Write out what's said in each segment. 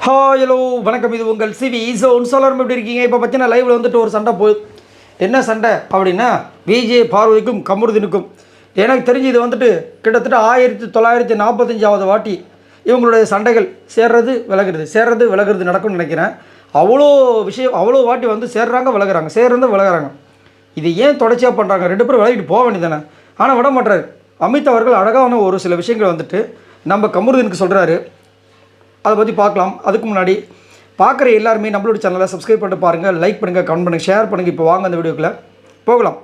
Hi hello வணக்கம், இது உங்கள் சிவி ஸோன். சொல்லரும் எப்படி இருக்கீங்க? இப்போ பார்த்தீங்கன்னா லைவில் வந்துட்டு ஒரு சண்டை போகுது. என்ன சண்டை அப்படின்னா, விஜய் பார்வதிக்கும் கமருதீனுக்கும். எனக்கு தெரிஞ்சு இது வந்துட்டு கிட்டத்தட்ட 1945வது வாட்டி இவங்களுடைய சண்டைகள் சேர்றது விலகிறது நடக்கும்னு நினைக்கிறேன். அவ்வளோ விஷயம், அவ்வளோ வாட்டி வந்து சேர்றாங்க விலகிறாங்க. இது ஏன் தொடர்ச்சியாக பண்ணுறாங்க? ரெண்டு பேரும் விலகிட்டு போக வேண்டியதானே. ஆனால் விட மாட்டார். அமித் அவர்கள் அழகான ஒரு சில விஷயங்கள் வந்துட்டு நம்ம கமருதீனுக்கு சொல்கிறாரு. அதை பற்றி பார்க்கலாம். அதுக்கு முன்னாடி பார்க்குற எல்லாருமே நம்மளோட சேனலை சப்ஸ்கிரைப் பண்ணிட்டு பாருங்கள், லைக் பண்ணுங்கள், கமெண்ட் பண்ணுங்கள், ஷேர் பண்ணுங்கள். இப்போ வாங்க அந்த வீடியோக்குள்ளே போகலாம்.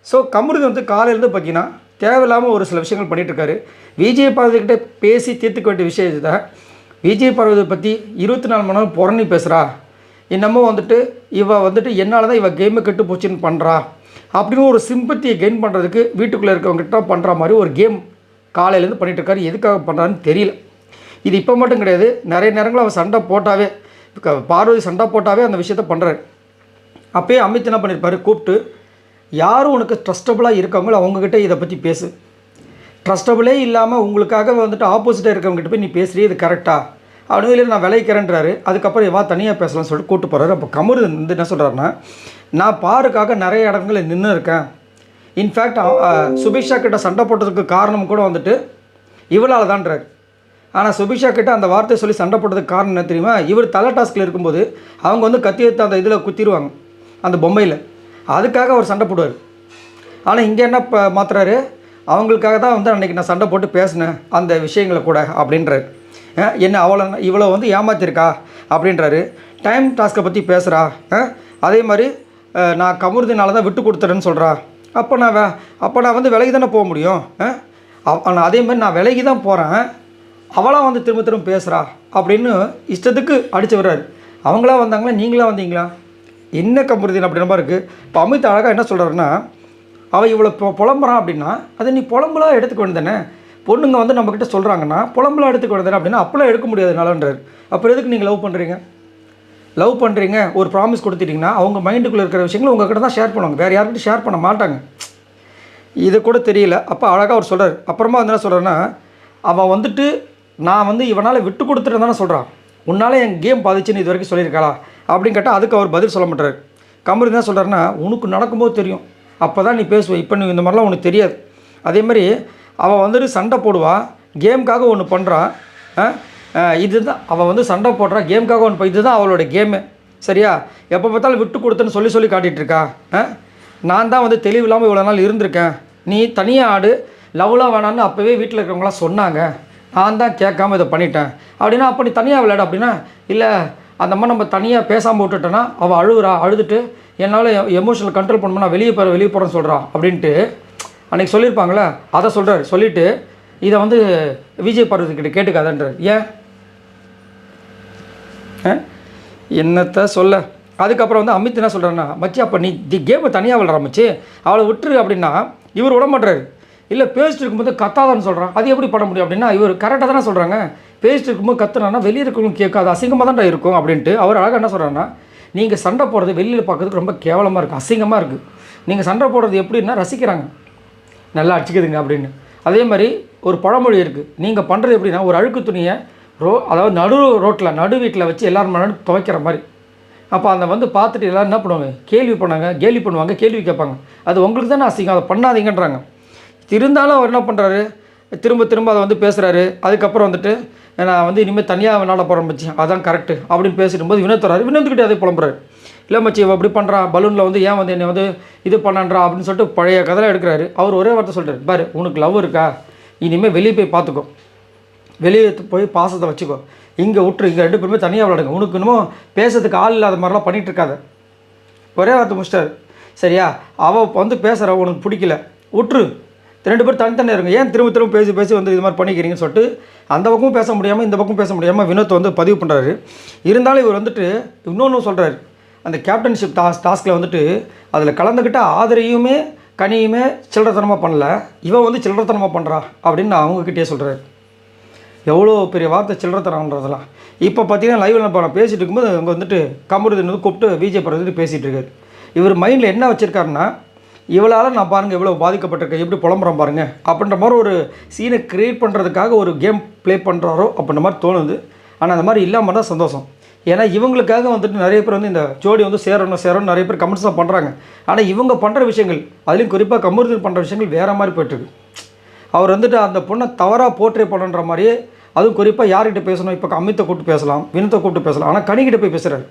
ஸோ கமருதீன் வந்து காலையிலேருந்து பார்த்தீங்கன்னா தேவையில்லாமல் ஒரு சில விஷயங்கள் பண்ணிகிட்ருக்காரு. விஜய் பார்வதிக்கிட்ட பேசி தீர்த்துக்க வேண்டிய விஷயத்தை விஜய் பார்வதியை பற்றி 24 மணி நேரம் புறணி பேசுகிறா. இன்னமும் வந்துட்டு வந்துட்டு என்னால் தான் கேமை கெட்டு போச்சுன்னு பண்ணுறா அப்படின்னு ஒரு சிம்பத்தியை கெயின் பண்ணுறதுக்கு வீட்டுக்குள்ளே இருக்கவங்ககிட்ட பண்ணுற மாதிரி ஒரு கேம் காலையிலேருந்து பண்ணிகிட்ருக்காரு. எதுக்காக பண்ணுறான்னு தெரியல. இது இப்போ மட்டும் கிடையாது, நிறைய நேரங்கள் அவன் சண்டை போட்டாவே, பார்வதி சண்டை போட்டாவே அந்த விஷயத்த பண்ணுறாரு. அப்போயே அமித் என்ன பண்ணியிருப்பார், கூப்பிட்டு யாரும் உனக்கு ட்ரஸ்டபுளாக இருக்கவங்களோ அவங்கக்கிட்ட இதை பற்றி பேசு. ட்ரஸ்டபுளே இல்லாமல் உங்களுக்காக வந்துட்டு ஆப்போசிட்டாக இருக்கவங்ககிட்ட போய் நீ பேசுகிறீ, இது கரெக்டாக அப்படின்னு இல்லை நான் விளைவிக்கிறேன்றாரு. அதுக்கப்புறம் எவ்வளோ தனியாக பேசலாம்னு சொல்லிட்டு கூப்பிட்டு போகிறாரு. அப்போ கமருதீன் வந்து என்ன சொல்கிறாருன்னா, நான் பாருக்காக நிறைய இடங்களில் நின்று இருக்கேன். இன்ஃபேக்ட் சுபிக்ஷா கிட்ட சண்டை போட்டதுக்கு காரணம் கூட வந்துட்டு இவளால் தான்றார். ஆனால் சுபிக்ஷா கிட்ட அந்த வார்த்தையை சொல்லி சண்டை போட்டதுக்கு காரணம் என்ன தெரியுமா? இவர் தலை டாஸ்கில் இருக்கும்போது அவங்க வந்து கத்தி எடுத்து அந்த இதில் குத்திடுவாங்க, அந்த பொம்மையில். அதுக்காக அவர் சண்டை போடுவார். ஆனால் இங்கே என்ன மாத்துறாரு, அவங்களுக்காக தான் வந்து அன்றைக்கி நான் சண்டை போட்டு பேசினேன் அந்த விஷயங்களை கூட அப்படின்றாரு. என்ன இவ்வளோ வந்து ஏமாத்திருக்கா அப்படின்றாரு. டைம் டாஸ்க்கை பற்றி பேசுகிறா. அதே மாதிரி நான் கமருதீனால தான் விட்டு கொடுத்துறேன்னு சொல்கிறா. அப்போ நான் வந்து விலகி தானே போக முடியும். அதே மாதிரி நான் விலகி தான் போகிறேன், அவளாக வந்து திரும்ப பேசுகிறா அப்படின்னு இஷ்டத்துக்கு அடித்து வர்றாரு. அவங்களா வந்தாங்களா, நீங்களா வந்தீங்களா? என்ன கமருதீன் அப்படின்ற மாதிரி இருக்குது. இப்போ அமித் அழகாக என்ன சொல்கிறாருன்னா, அவள் இவ்வளோ புலம்புறான் அப்படின்னா அதை நீ புலம்புலாம் எடுத்துக்க வேண்டியதானே. பொண்ணுங்க வந்து நம்மக்கிட்ட சொல்கிறாங்கன்னா புலம்புலாம் எடுத்துக்க வேண்டியதானே அப்படின்னா அப்போலாம் எடுக்க முடியாது நலன்றார். அப்புறம் எதுக்கு நீங்கள் லவ் பண்ணுறீங்க ஒரு ப்ராமிஸ் கொடுத்துட்டிங்கன்னா அவங்க மைண்டுக்குள்ளே இருக்கிற விஷயங்களை உங்கள்கிட்ட தான் ஷேர் பண்ணுவாங்க, வேறு யார்கிட்ட ஷேர் பண்ண மாட்டாங்க. இது கூட தெரியல. அப்போ அழகாக அவர் சொல்கிறார். அப்புறமா வந்து என்ன சொல்கிறேன்னா, அவன் வந்துட்டு நான் வந்து இவனால் விட்டு கொடுத்துட்டு தானே சொல்கிறான், உன்னால் என் கேம் பாதிச்சுன்னு இது வரைக்கும் சொல்லியிருக்காளா அப்படின்னு கேட்டால் அதுக்கு அவர் பதில் சொல்ல மாட்டார். கமருதீன் என்ன சொல்கிறாருன்னா, உனக்கு நடக்கும்போது தெரியும், அப்போ தான் நீ பேசுவேன், இப்போ நீ இந்த மாதிரிலாம் உனக்கு தெரியாது. அதே மாதிரி அவள் வந்துட்டு சண்டை போடுவா, கேமுக்காக ஒன்று பண்ணுறான். இதுதான் அவள் வந்து சண்டை போடுறா, கேமுக்காக ஒன்று இதுதான் அவளோட கேமு. சரியா? எப்போ பார்த்தாலும் விட்டு கொடுத்தேன்னு சொல்லி காட்டிகிட்டு இருக்கா. நான் தான் வந்து தெளிவு இல்லாமல் இவ்வளோ நாள் இருந்திருக்கேன், நீ தனியாக ஆடு, லவ்லாம் வேணான்னு அப்போவே வீட்டில் இருக்கிறவங்களாம் சொன்னாங்க, நான் தான் கேட்காம இதை பண்ணிட்டேன் அப்படின்னா. அப்போ நீ தனியாக விளையாடு அப்படின்னா, இல்லை அந்த மாதிரி நம்ம தனியாக பேசாமல் விட்டுட்டோன்னா அவள் அழுதுட்டு என்னால் எமோஷனல் கண்ட்ரோல் பண்ணணும், நான் வெளியே போகிறேன்னு சொல்கிறா அப்படின்ட்டு அன்றைக்கி சொல்லியிருப்பாங்களே, அதை சொல்கிறார். சொல்லிவிட்டு இதை வந்து விஜய் பார்வதி கிட்ட கேட்டுக்காதன்றார். ஏன் என்னத்தை சொல்ல. அதுக்கப்புறம் வந்து அமித் என்ன சொல்கிறாருன்னா, மச்சி அப்போ நீ கேமை தனியாக விளையாட மச்சி, அவளை விட்டுரு அப்படின்னா இவர் விட மாட்டுறாரு. இல்லை பேசிட்டு இருக்கும்போது கத்தாதான்னு சொல்கிறான், அது எப்படி பண்ண முடியும் அப்படின்னா இவர் கரெக்டாக தானே சொல்கிறாங்க. பேசிட்டு இருக்கும்போது கத்துனா வெளியே இருக்கவங்க கேட்காது, அசிங்கமாக தான்டா இருக்கும் அப்படின்ட்டு அவர் அழகாக என்ன சொல்கிறாருன்னா, நீங்கள் சண்டை போடுறது வெளியில் பார்க்கறதுக்கு ரொம்ப கேவலமாக இருக்குது, அசிங்கமாக இருக்குது. நீங்கள் சண்டை போடுறது எப்படின்னா ரசிக்கிறாங்க, நல்லா அடிச்சுக்குதுங்க அப்படின்னு. அதே மாதிரி ஒரு பழமொழி இருக்குது, நீங்கள் பண்ணுறது எப்படின்னா ஒரு அழுக்கு துணியை அதாவது நடு வீட்டில் வச்சு எல்லோரும் முன்னாடி துவைக்கிற மாதிரி. அப்போ அந்த வந்து பார்த்துட்டு எல்லோரும் என்ன பண்ணுவாங்க, கேலி பண்ணுவாங்க, கேள்வி கேட்பாங்க. அது உங்களுக்கு தானே அசிங்கம், அதை பண்ணாதீங்கன்றாங்க. இருந்தாலும் அவர் என்ன பண்ணுறாரு, திரும்ப அதை வந்து பேசுகிறாரு. அதுக்கப்புறம் வந்துட்டு நான் வந்து இனிமேல் தனியாக விளாட போகிறேன் மச்சி, அதான் கரெக்டு அப்படின்னு பேசிடும்போது வினோத் வராரு. வினோத்துக்கிட்டே அதே புலம்புறாரு. இல்லை மச்சி இவ அப்படி பண்ணுறா, பலூனில் வந்து ஏன் வந்து என்னை வந்து இது பண்ணான்றா அப்படின்னு சொல்லிட்டு பழைய கதைலாம் எடுக்கிறாரு. அவர் ஒரே வார்த்தை சொல்கிறார், பாரு உனக்கு லவ் இருக்கா, இனிமேல் வெளியே போய் பார்த்துக்கோ, வெளியே போய் பாசத்தை வச்சுக்கோ, இங்கே விட்டுரு, இங்கே 2 பேருமே தனியாக விளாடுங்க, உனக்கு இன்னமும் பேசுறதுக்கு ஆள் இல்லாத மாதிரிலாம் பண்ணிகிட்டு இருக்காத. ஒரே வார்த்தை முடிச்சிட்டார். சரியா? அவள் வந்து பேசுகிற உனக்கு பிடிக்கல, விட்டுரு, 2 பேர் தனித்தனியாக இருங்க, ஏன் திரும்ப பேசி வந்து இது மாதிரி பண்ணிக்கிறீங்கன்னு சொல்லிட்டு அந்த பக்கமும் பேச முடியாமல் இந்த பக்கம் பேச முடியாமல் வினோத் வந்து பதிவு பண்ணுறாரு. இருந்தாலும் இவர் வந்துட்டு இன்னொன்று சொல்கிறாரு, அந்த கேப்டன்ஷிப் டாஸ்கில் வந்துட்டு அதில் கலந்துக்கிட்ட ஆதரையுமே கனியுமே சில்லறத்தனமாக பண்ணல, இவன் வந்து சில்லறத்தனமாக பண்ணுறா அப்படின்னு நான் அவங்கக்கிட்டே சொல்கிறாரு. எவ்வளோ பெரிய வார்த்தை சில்லறத்தனம்ன்றதெல்லாம். இப்போ பார்த்தீங்கன்னா லைவில் நான் பேசிகிட்டு இருக்கும்போது அங்கே வந்துட்டு கமருதீன் வந்து கூப்பிட்டு விஜய் பார்வதி பேசிகிட்டு இருக்காரு. இவர் மைண்டில் என்ன வச்சுருக்காருன்னா, இவளால் நான் பாருங்கள் எவ்வளோ பாதிக்கப்பட்டிருக்கேன், எப்படி புலம்புறேன் பாருங்கள் அப்படின்ற மாதிரி ஒரு சீனை க்ரியேட் பண்ணுறதுக்காக ஒரு கேம் ப்ளே பண்ணுறாரோ அப்படின்ற மாதிரி தோணுது. ஆனால் அந்த மாதிரி இல்லாமல் தான் சந்தோஷம். ஏன்னா இவங்களுக்காக வந்துட்டு நிறைய பேர் வந்து இந்த ஜோடி வந்து சேரணும் நிறைய பேர் கமெண்ட்ஸ் தான் பண்ணுறாங்க. ஆனால் இவங்க பண்ணுற விஷயங்கள், அதுலேயும் குறிப்பாக கமருதீன் பண்ணுற விஷயங்கள் வேறு மாதிரி போய்ட்டுருக்கு. அவர் வந்துட்டு அந்த பொண்ணை தவறாக போர்ட்ரே பண்ணுற மாதிரியே, அதுவும் குறிப்பாக யார்கிட்ட பேசணும், இப்போ அமித்தை கூப்பிட்டு பேசலாம், வினத்தை கூப்பிட்டு பேசலாம், ஆனால் கனிக்கிட்ட போய் பேசுகிறாரு.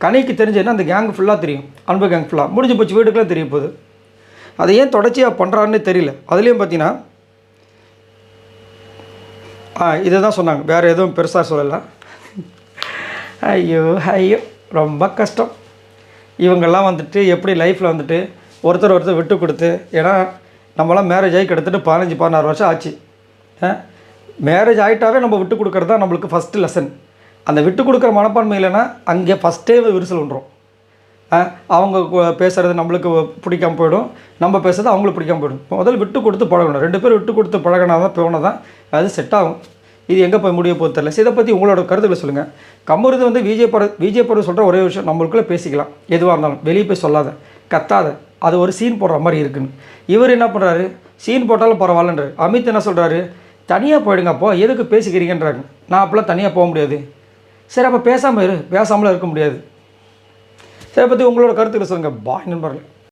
கனிக்கு தெரிஞ்சதுன்னா அந்த கேங் ஃபுல்லாக தெரியும், அன்பு கேங் ஃபுல்லாக முடிஞ்சு போச்சு, வீட்டுக்குலாம் தெரிய போகுது. அதை ஏன் தொடர்ச்சியாக பண்ணுறான்னு தெரியல. அதுலேயும் பார்த்தீங்கன்னா இதை தான் சொன்னாங்க, வேறு எதுவும் பெருசாக சொல்லலை. ஐயோ ஐயோ ரொம்ப கஷ்டம். இவங்கெல்லாம் வந்துட்டு எப்படி லைஃப்பில் வந்துட்டு ஒருத்தர் விட்டு கொடுத்து, ஏன்னா நம்மளாம் மேரேஜ் ஆகி கிட்டத்தட்ட 15-16 வருஷம் ஆச்சு. மேரேஜ் ஆகிட்டாவே நம்ம விட்டு கொடுக்குறது தான் நம்மளுக்கு ஃபஸ்ட்டு லெசன். அந்த விட்டு கொடுக்குற மனப்பான்மை இல்லைன்னா அங்கே ஃபஸ்ட்டே விரிசல் வந்துடும். அவங்க பேசுகிறது நம்மளுக்கு பிடிக்காமல் போயிடும், நம்ம பேசுகிறது அவங்களுக்கு பிடிக்காமல் போயிடும். முதல்ல விட்டு கொடுத்து பழகணும். 2 பேர் விட்டு கொடுத்து பழகினா தான் போனால் தான் அது செட் ஆகும். இது எங்கே போய் முடிய போகிறது தெரியல. இதை பற்றி உங்களோட கருத்துக்களை சொல்லுங்கள். கமருதீன் வந்து விஜய் படம் சொல்கிற ஒரே விஷயம், நம்மளுக்குள்ளே பேசிக்கலாம், எதுவாக இருந்தாலும் வெளியே போய் சொல்லாத, கத்தாத, அது ஒரு சீன் போடுற மாதிரி இருக்குன்னு. இவர் என்ன பண்ணுறாரு, சீன் போட்டாலும் பரவாயில்லன்றார். அமித் என்ன சொல்கிறாரு, தனியாக போயிடுங்கப்போ, எதுக்கு பேசிக்கிறீங்கன்றாங்க. நான் அப்போலாம் தனியாக போக முடியாது. சரி அப்போ பேசாமல் இருக்க முடியாது. சரி பற்றி உங்களோட கருத்துக்களை சொல்லுங்கள். பாய் நண்பர்கள்.